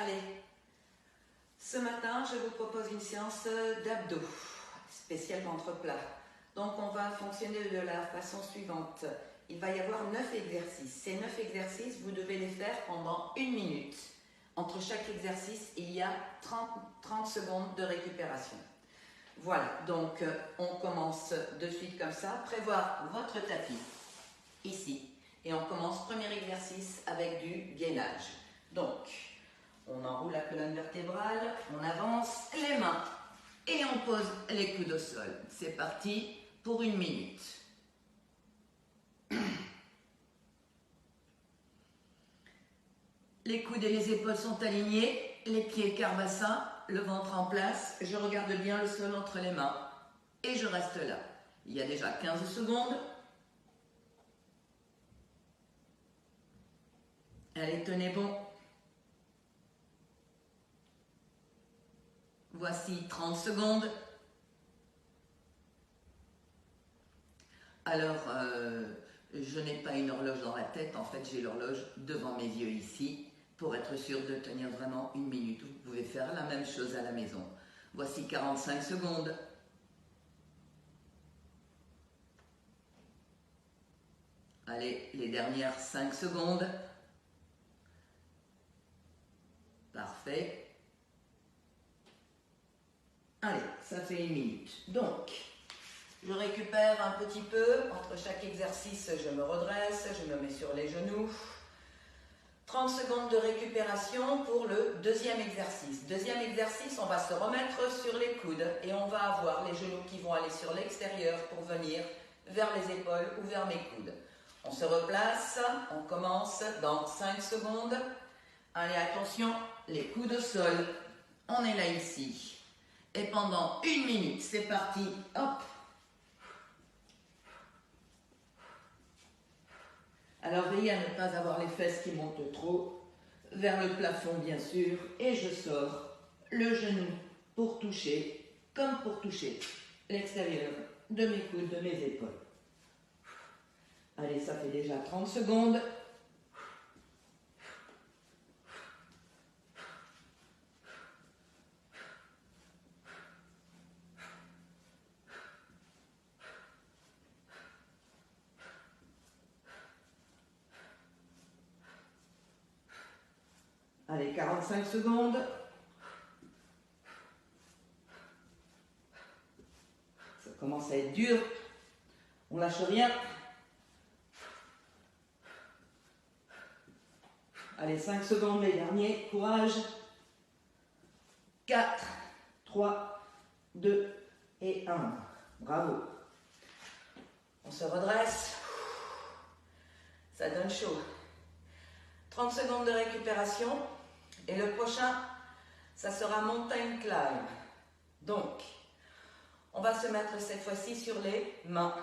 Allez, ce matin, je vous propose une séance d'abdos, spécial ventre plat. Donc, on va fonctionner de la façon suivante. Il va y avoir 9 exercices. Ces 9 exercices, vous devez les faire pendant 1 minute. Entre chaque exercice, il y a 30 secondes de récupération. Voilà, donc on commence de suite comme ça. Prévoir votre tapis, ici. Et on commence premier exercice avec du gainage. Donc, on enroule la colonne vertébrale, on avance les mains et on pose les coudes au sol. C'est parti pour 1 minute. Les coudes et les épaules sont alignés, les pieds carbassins, le ventre en place. Je regarde bien le sol entre les mains et je reste là. Il y a déjà 15 secondes. Allez, tenez bon. Voici 30 secondes. Alors, je n'ai pas une horloge dans la tête. En fait, j'ai l'horloge devant mes yeux ici pour être sûr de tenir vraiment 1 minute. Vous pouvez faire la même chose à la maison. Voici 45 secondes. Allez, les dernières 5 secondes. Parfait. Allez, ça fait 1 minute. Donc, je récupère un petit peu. Entre chaque exercice, je me redresse, je me mets sur les genoux. 30 secondes de récupération pour le deuxième exercice. Deuxième exercice, on va se remettre sur les coudes et on va avoir les genoux qui vont aller sur l'extérieur pour venir vers les épaules ou vers mes coudes. On se replace, on commence dans 5 secondes. Allez, attention, les coudes au sol. On est là ici. Et pendant 1 minute, c'est parti. Hop. Alors, veillez à ne pas avoir les fesses qui montent trop vers le plafond, bien sûr. Et je sors le genou pour toucher, comme pour toucher l'extérieur de mes coudes, de mes épaules. Allez, ça fait déjà 30 secondes. Allez, 45 secondes. Ça commence à être dur. On lâche rien. Allez, 5 secondes, les derniers. Courage. 4, 3, 2 et 1. Bravo. On se redresse. Ça donne chaud. 30 secondes de récupération. Et le prochain, ça sera mountain climb. Donc, on va se mettre cette fois-ci sur les mains,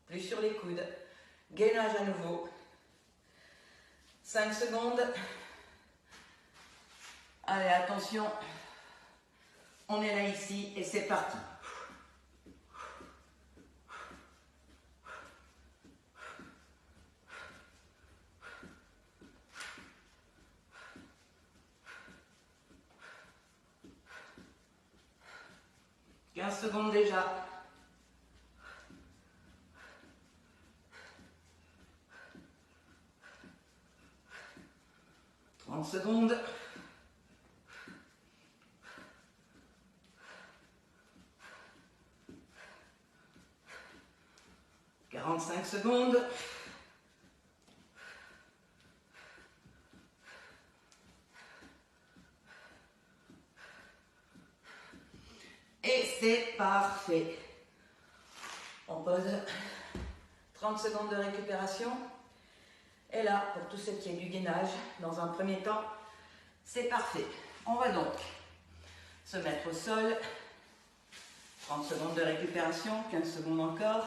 plus sur les coudes. Gainage à nouveau. 5 secondes. Allez, attention. On est là ici et c'est parti. « 15 secondes déjà. « 30 secondes. » 45 secondes. Et c'est parfait. On pose 30 secondes de récupération. Et là, pour tout ce qui est du gainage, dans un premier temps, c'est parfait. On va donc se mettre au sol. 30 secondes de récupération, 15 secondes encore.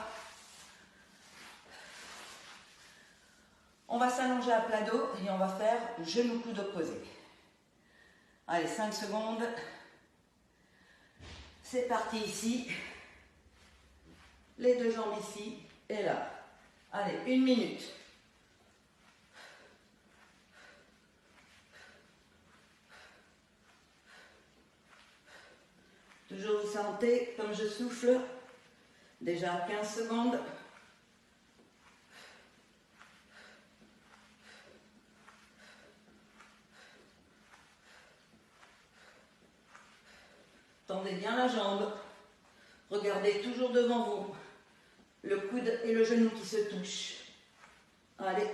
On va s'allonger à plat dos et on va faire genou-coude opposé. Allez, 5 secondes. C'est parti ici. Les 2 jambes ici et là. Allez, 1 minute. sentez comme je souffle. Déjà 15 secondes. Tendez bien la jambe. Regardez toujours devant vous. Le coude et le genou qui se touchent. Allez,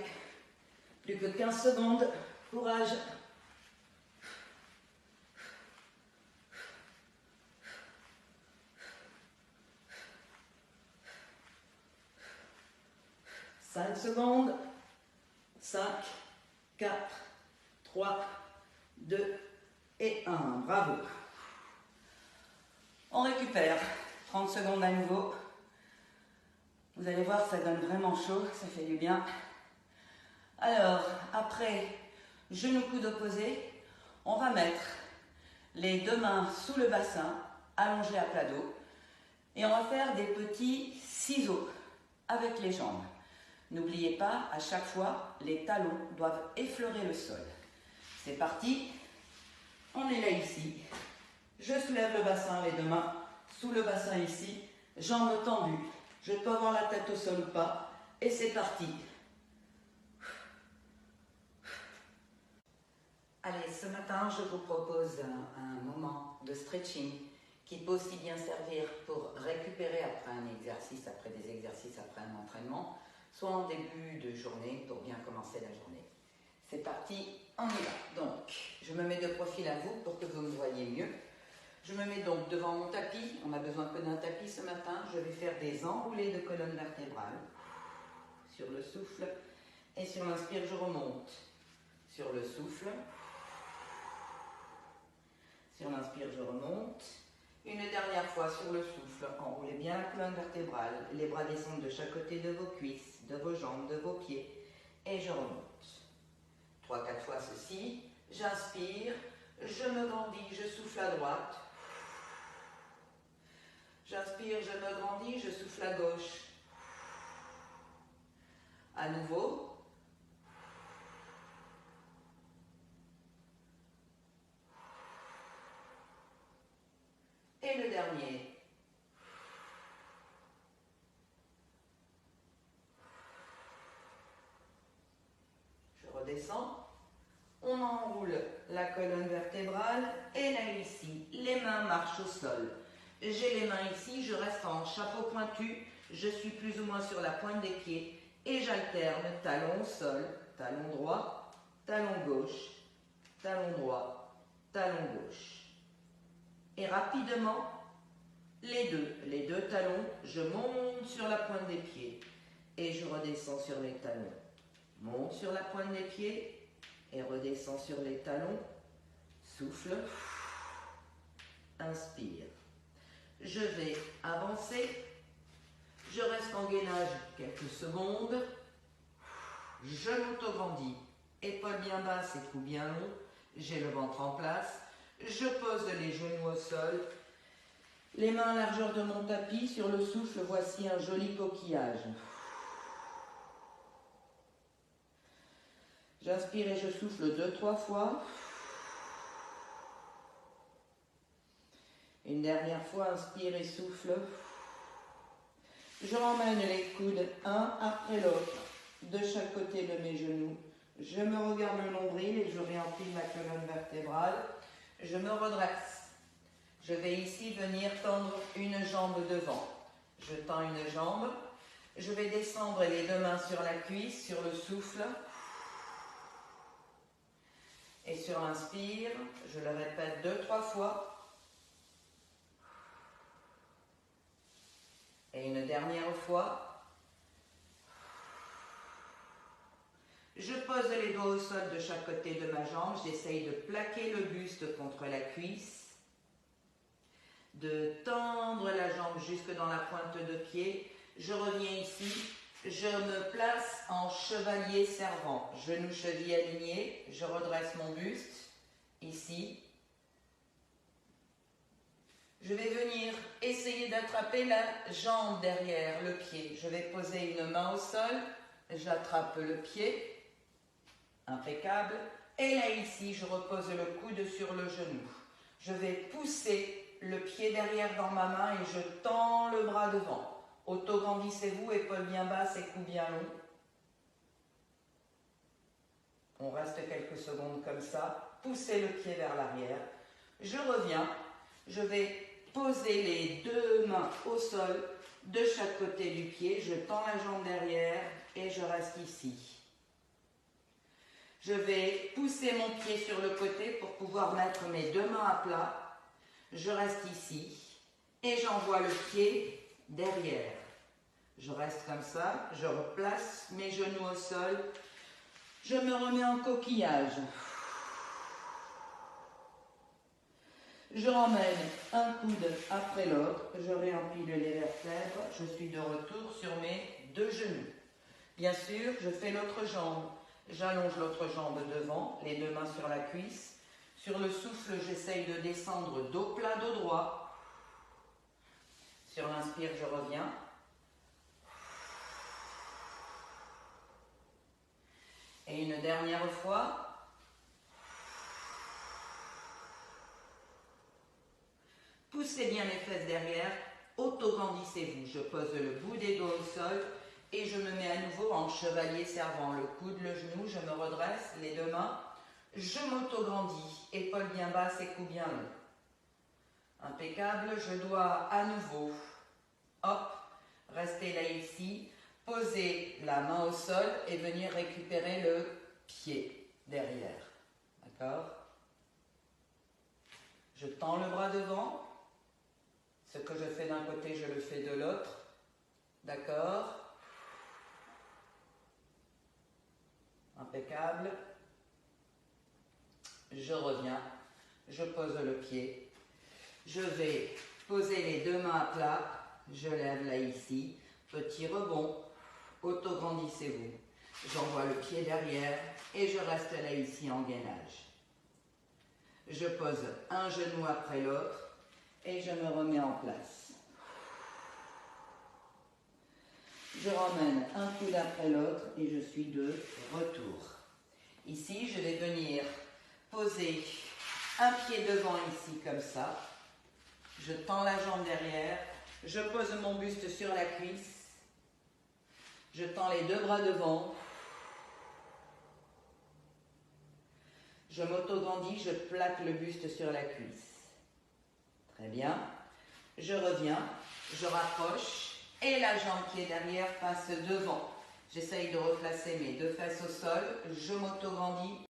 plus que 15 secondes. Courage. Cinq secondes. 5, 4, 3, 2 et 1. Bravo. On récupère. 30 secondes à nouveau. Vous allez voir, ça donne vraiment chaud, ça fait du bien. Alors, après, genou coude opposé, on va mettre les deux mains sous le bassin, allongés à plat dos. Et on va faire des petits ciseaux avec les jambes. N'oubliez pas, à chaque fois, les talons doivent effleurer le sol. C'est parti. On est là ici. Je soulève le bassin, les deux mains sous le bassin ici, jambes tendues. Je peux avoir la tête au sol ou pas. Et c'est parti. Allez, ce matin, je vous propose un moment de stretching qui peut aussi bien servir pour récupérer après un exercice, après des exercices, après un entraînement, soit en début de journée pour bien commencer la journée. C'est parti, on y va. Donc, je me mets de profil à vous pour que vous me voyez mieux. Je me mets donc devant mon tapis. On a besoin que d'un tapis ce matin. Je vais faire des enroulés de colonne vertébrale. Sur le souffle. Et sur l'inspire, je remonte. Sur le souffle. Sur l'inspire, je remonte. Une dernière fois sur le souffle. Enroulez bien la colonne vertébrale. Les bras descendent de chaque côté de vos cuisses, de vos jambes, de vos pieds. Et je remonte. 3-4 fois ceci. J'inspire. Je me grandis. Je souffle à droite. J'inspire, je me grandis, je souffle à gauche. À nouveau. Et le dernier. Je redescends. On enroule la colonne vertébrale. Et là ici, les mains marchent au sol. J'ai les mains ici, je reste en chapeau pointu, je suis plus ou moins sur la pointe des pieds et j'alterne talon au sol, talon droit, talon gauche, talon droit, talon gauche. Et rapidement, les deux talons, je monte sur la pointe des pieds et je redescends sur les talons. Monte sur la pointe des pieds et redescends sur les talons. Souffle, inspire. Je vais avancer, je reste en gainage quelques secondes, je m'auto-grandis, épaules bien basses et cou bien long, j'ai le ventre en place, je pose les genoux au sol, les mains à largeur de mon tapis, sur le souffle, voici un joli coquillage. J'inspire et je souffle 2-3 fois. Une dernière fois, inspire et souffle. Je ramène les coudes un après l'autre de chaque côté de mes genoux. Je me regarde le nombril et je réempile la colonne vertébrale. Je me redresse. Je vais ici venir tendre une jambe devant. Je tends une jambe. Je vais descendre les deux mains sur la cuisse, sur le souffle. Et sur l'inspire, je le répète 2-3 fois. Et une dernière fois. Je pose les doigts au sol de chaque côté de ma jambe. J'essaye de plaquer le buste contre la cuisse. De tendre la jambe jusque dans la pointe de pied. Je reviens ici. Je me place en chevalier servant. Genoux, cheville alignés. Je redresse mon buste. Ici. Je vais venir essayer d'attraper la jambe derrière le pied. Je vais poser une main au sol, j'attrape le pied, impeccable. Et là ici, je repose le coude sur le genou. Je vais pousser le pied derrière dans ma main et je tends le bras devant. Auto-grandissez-vous, épaules bien basses et cou bien long. On reste quelques secondes comme ça. Poussez le pied vers l'arrière. Je reviens. Je vais poser les deux mains au sol de chaque côté du pied. Je tends la jambe derrière et je reste ici. Je vais pousser mon pied sur le côté pour pouvoir mettre mes deux mains à plat. Je reste ici et j'envoie le pied derrière. Je reste comme ça, je replace mes genoux au sol. Je me remets en coquillage. Je ramène un coude après l'autre, je réempile les vertèbres, je suis de retour sur mes deux genoux. Bien sûr, je fais l'autre jambe. J'allonge l'autre jambe devant, les deux mains sur la cuisse. Sur le souffle, j'essaye de descendre dos plat, dos droit. Sur l'inspire, je reviens. Et une dernière fois. Poussez bien les fesses derrière, auto-grandissez-vous. Je pose le bout des doigts au sol et je me mets à nouveau en chevalier servant. Le coude, le genou, je me redresse, les deux mains. Je m'auto-grandis, épaules bien basses et cou bien long. Impeccable, je dois à nouveau, hop, rester là ici, poser la main au sol et venir récupérer le pied derrière. D'accord? Je tends le bras devant. Ce que je fais d'un côté, je le fais de l'autre. D'accord? Impeccable. Je reviens. Je pose le pied. Je vais poser les deux mains à plat. Je lève là ici. Petit rebond. Auto-grandissez-vous. J'envoie le pied derrière et je reste là ici en gainage. Je pose un genou après l'autre. Et je me remets en place. Je ramène un coude après l'autre et je suis de retour. Ici, je vais venir poser un pied devant ici comme ça. Je tends la jambe derrière. Je pose mon buste sur la cuisse. Je tends les deux bras devant. Je m'auto-grandis, je plaque le buste sur la cuisse. Très bien. Je reviens, je rapproche et la jambe qui est derrière passe devant. J'essaye de replacer mes deux fesses au sol, je m'auto-grandis